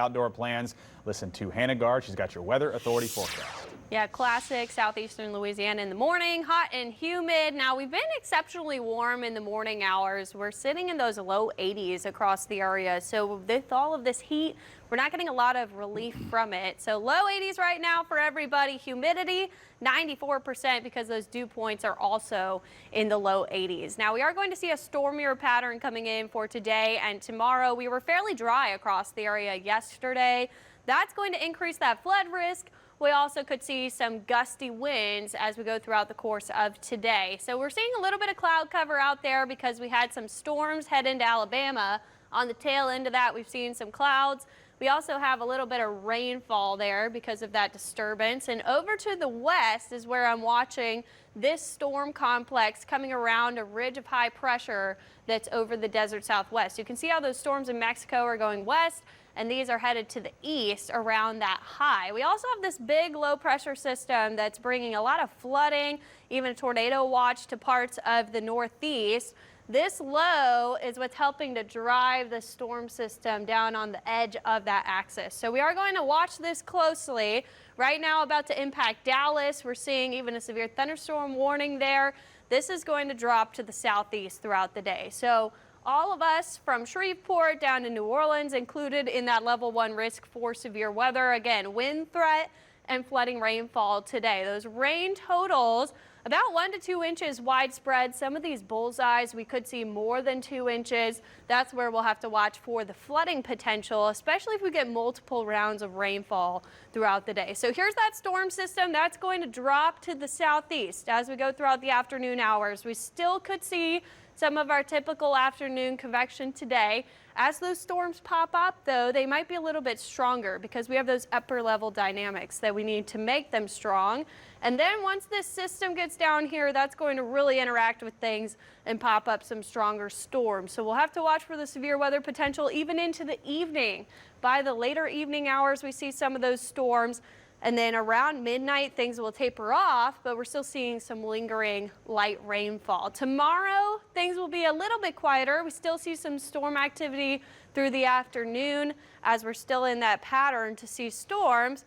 outdoor plans. Listen to Hannah Gard. She's got your weather authority forecast. Yeah, classic southeastern Louisiana in the morning, hot and humid. Now, we've been exceptionally warm in the morning hours. We're sitting in those low 80s across the area. So with all of this heat, we're not getting a lot of relief from it. So low 80s right now for everybody. Humidity, 94% because those dew points are also in the low 80s. Now, we are going to see a stormier pattern coming in for today and tomorrow. We were fairly dry across the area yesterday. That's going to increase that flood risk. We also could see some gusty winds as we go throughout the course of today. So we're seeing a little bit of cloud cover out there because we had some storms head into Alabama. On the tail end of that, we've seen some clouds. We also have a little bit of rainfall there because of that disturbance. And over to the west is where I'm watching this storm complex coming around a ridge of high pressure that's over the desert southwest. You can see how those storms in Mexico are going west, and these are headed to the east around that high. We also have this big low pressure system that's bringing a lot of flooding, even a tornado watch to parts of the northeast. This low is what's helping to drive the storm system down on the edge of that axis. So we are going to watch this closely. Right now, about to impact Dallas. We're seeing even a severe thunderstorm warning there. This is going to drop to the southeast throughout the day. So all of us from Shreveport down to New Orleans included in that level 1 risk for severe weather. Again, wind threat and flooding rainfall today. Those rain totals about 1 to 2 inches widespread. Some of these bullseyes we could see more than 2 inches. That's where we'll have to watch for the flooding potential, especially if we get multiple rounds of rainfall throughout the day. So here's that storm system that's going to drop to the southeast as we go throughout the afternoon hours. We still could see some of our typical afternoon convection today. As those storms pop up, though, they might be a little bit stronger because we have those upper level dynamics that we need to make them strong. And then once this system gets down here, that's going to really interact with things and pop up some stronger storms. So we'll have to watch for the severe weather potential even into the evening. By the later evening hours, we see some of those storms. And then around midnight, things will taper off, but we're still seeing some lingering light rainfall. Tomorrow, things will be a little bit quieter. We still see some storm activity through the afternoon as we're still in that pattern to see storms.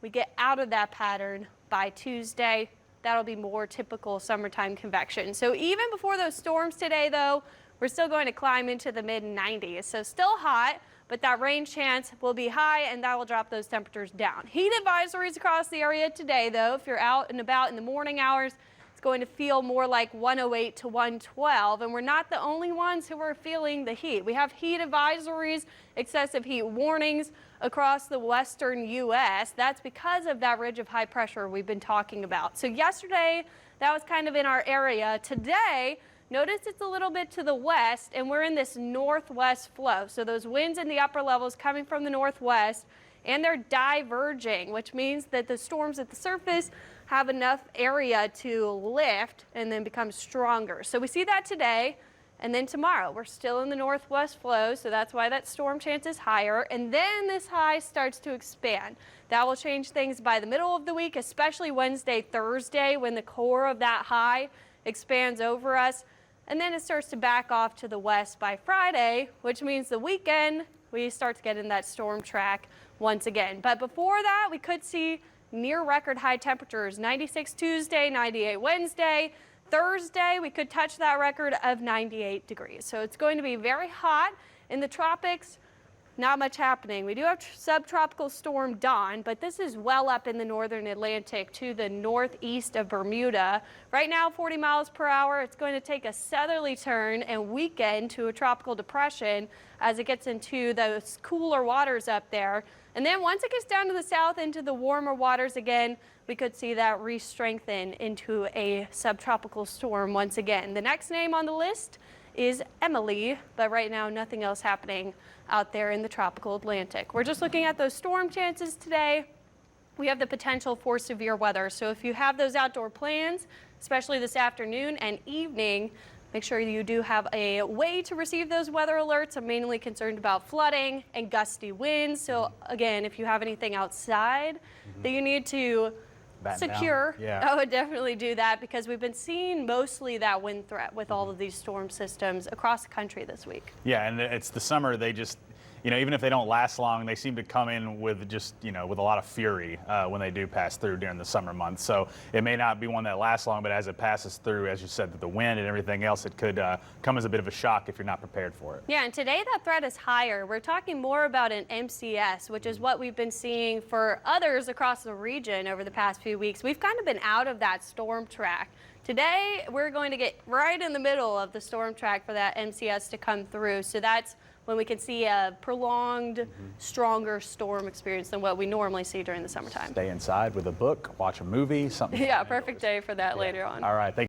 We get out of that pattern by Tuesday. That'll be more typical summertime convection. So even before those storms today, though, we're still going to climb into the mid-90s. So still hot, but that rain chance will be high, and that will drop those temperatures down. Heat advisories across the area today, though. If you're out and about in the morning hours, it's going to feel more like 108 to 112, and we're not the only ones who are feeling the heat. We have heat advisories, excessive heat warnings across the western U.S. That's because of that ridge of high pressure we've been talking about. So yesterday, that was kind of in our area. Today, notice it's a little bit to the west, and we're in this northwest flow. So those winds in the upper levels coming from the northwest, and they're diverging, which means that the storms at the surface have enough area to lift and then become stronger. So we see that today, and then tomorrow we're still in the northwest flow, so that's why that storm chance is higher. And then this high starts to expand. That will change things by the middle of the week, especially Wednesday, Thursday, when the core of that high expands over us. And then it starts to back off to the west by Friday, which means the weekend we start to get in that storm track once again. But before that, we could see near record high temperatures, 96 Tuesday, 98 Wednesday. Thursday, we could touch that record of 98 degrees. So it's going to be very hot in the tropics. Not much happening. We do have subtropical storm Dawn, but this is well up in the northern Atlantic to the northeast of Bermuda. Right now, 40 miles per hour. It's going to take a southerly turn and weaken to a tropical depression as it gets into those cooler waters up there. And then once it gets down to the south into the warmer waters again, we could see that re-strengthen into a subtropical storm once again. The next name on the list is Emily, but right now nothing else happening out there in the tropical Atlantic. We're just looking at those storm chances today. We have the potential for severe weather. So if you have those outdoor plans, especially this afternoon and evening, make sure you do have a way to receive those weather alerts. I'm mainly concerned about flooding and gusty winds. So again, if you have anything outside that you need to secure, I would definitely do that because we've been seeing mostly that wind threat with all of these storm systems across the country this week. Yeah, and it's the summer. you know, even if they don't last long, they seem to come in with just, you know, with a lot of fury when they do pass through during the summer months. So it may not be one that lasts long, but as it passes through, as you said, with the wind and everything else, it could come as a bit of a shock if you're not prepared for it. Yeah, and today that threat is higher. We're talking more about an MCS, which is what we've been seeing for others across the region over the past few weeks. We've kind of been out of that storm track. Today, we're going to get right in the middle of the storm track for that MCS to come through. So that's when we can see a prolonged, stronger storm experience than what we normally see during the summertime. Stay inside with a book, watch a movie, something. Yeah, perfect day for that later on. All right. Thank